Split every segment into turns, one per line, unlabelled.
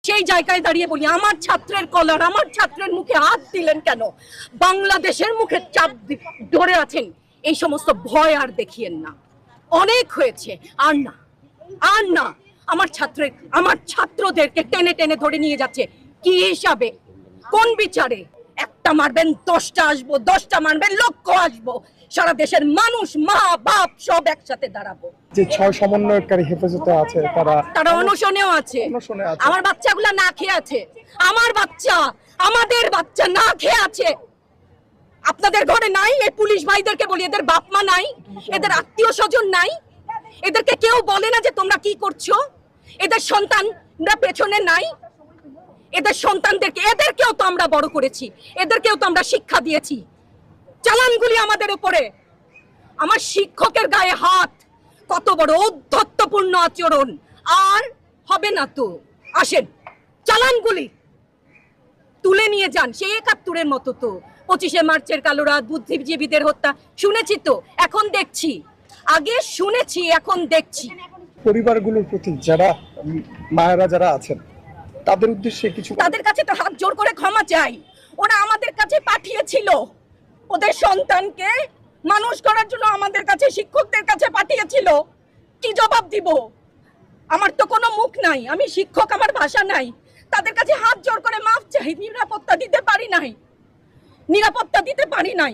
সেই জায়গায় দাঁড়িয়ে বলি, আমার ছাত্রের কলার, আমার ছাত্রের মুখে হাত দিলেন কেন? বাংলাদেশের মুখে চাপ ধরে আছেন। এই সমস্ত ভয় আর দেখিয়েন না, অনেক হয়েছে, আর না, আর না। আমার ছাত্রদেরকে টেনে টেনে ধরে নিয়ে যাচ্ছে। কি হিসাবে, কোন বিচারে? একটা মারবেন 10টা আসবো, 10টা মারবেন লক্ষ আসবো। সারা দেশের মানুষ, মা বাপ সব একসাথে দাঁড়াবো।
যে 6 সমন্বয়কারী হেফাজতে আছে তারা
অনশনেও আছে। আমার বাচ্চাগুলা না খেয়ে আছে, আমাদের বাচ্চা না খেয়ে আছে। আপনাদের ঘরে নাই? এই পুলিশ ভাইদেরকে বলি, এদের বাপ মা নাই? এদের আত্মীয় স্বজন নাই? এদেরকে কেউ বলে না যে তোমরা কি করছো? এদের সন্তানরা পেছনে নাই? এদের সন্তানদেরকে, এদেরকেও তো আমরা বড় করেছি, এদেরকেও তো আমরা শিক্ষা দিয়েছি। চালানগুলি আমাদের উপরে। আমার শিক্ষকের গায়ে হাত, কত বড় ঔদ্ধত্যপূর্ণ আচরণ! আর হবে না তো। আসেন, চালানগুলি তুলে নিয়ে যান, সেই 71-এর মতো তো। 25শে মার্চের কালো রাত, বুদ্ধিজীবীদের হত্যা শুনেছি তো, এখন দেখছি। আগে শুনেছি, এখন দেখছি।
পরিবারগুলোর প্রতি যারা মায়েরা যারা আছেন তাদের উদ্দেশ্যে কিছু,
তাদের কাছে তো হাত জোর করে ক্ষমা চাই। ওরা আমাদের কাছে পাঠিয়েছিল ওদের সন্তানকে মানুষ করার জন্য, আমাদের কাছে, শিক্ষকদের কাছে পাঠিয়েছিল। কি জবাব দিব? আমার তো কোনো মুখ নাই, আমি শিক্ষক, আমার ভাষা নাই। তাদের কাছে হাত জোর করে মাফ চাই। নিরাপত্তা দিতে পারি নাই।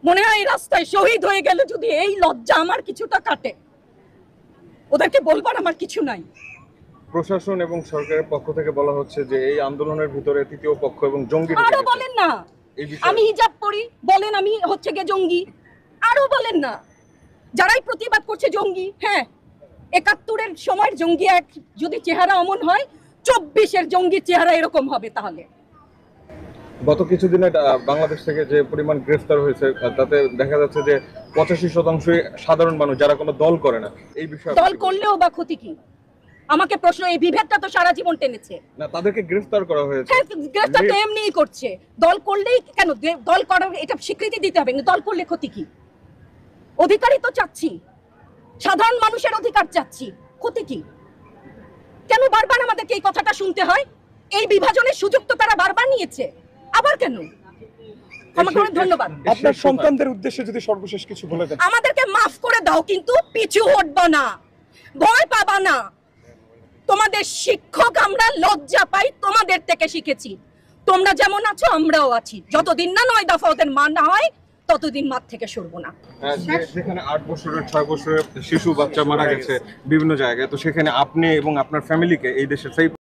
মনে হয় রাস্তায় শহীদ হয়ে গেলে যদি এই লজ্জা আমার কিছুটা কাটে। ওদেরকে বলবার আমার কিছু নাই।
প্রশাসন এবং সরকারের পক্ষ থেকে বলা হচ্ছে যে এই আন্দোলনের ভিতরে তৃতীয় পক্ষ এবং জঙ্গি।
আরো বলেন না, আমি হিজাব পরি বলেন আমি হচ্ছে গে জঙ্গি। আরো বলেন না, যারাই প্রতিবাদ করছে জঙ্গি। হ্যাঁ, 71-এর সময়ের জঙ্গি এক যদি চেহারা অমন হয়, 24-এর জঙ্গির চেহারা এরকম হবে। তাহলে
গত কিছুদিনে বাংলাদেশ থেকে যে পরিমাণ গ্রেফতার হয়েছে তাতে দেখা যাচ্ছে যে 85% সাধারণ মানুষ, যারা কোনো দল করে না। এই বিষয়ে
দল করলেও বা ক্ষতি কি? আমাকে প্রশ্ন, এই বিভেদটা তো সারা জীবন টেনেছে
না, তাদেরকে গ্রেফতার করা হয়েছে।
হ্যাঁ, গ্রেফতার তো এমনিই করছে। দল করলেই কেন? দল করার এটা স্বীকৃতি দিতে হবে। দল করলে ক্ষতি কি? অধিকারই তো চাচ্ছি, সাধারণ মানুষের অধিকার চাচ্ছি, ক্ষতি কি? কেন বারবার আমাদেরকে এই কথাটা শুনতে হয়? এই বিভাজনের সুযোগ তো তারা বারবার নিয়েছে, আবার কেন? ধন্যবাদ।
আপনার সন্তানদের উদ্দেশ্যে যদি সর্বশেষ কিছু বলে দেন।
আমাদেরকে মাফ করে দাও, কিন্তু পিছু হটবো না, ভয় পাবা না। তোমাদের শিক্ষক আমরা, লজ্জা পাই, তোমাদের থেকে শিখেছি। তোমরা যেমন আছো আমরাও আছি। যতদিন না 9 দফা ওদের মানা হয়, ততদিন মাঠ থেকে সরবো না।
যেখানে 8 বছরের 6 বছরের শিশু বাচ্চা মারা গেছে বিভিন্ন জায়গায়, তো সেখানে আপনি এবং আপনার ফ্যামিলিকে এই দেশের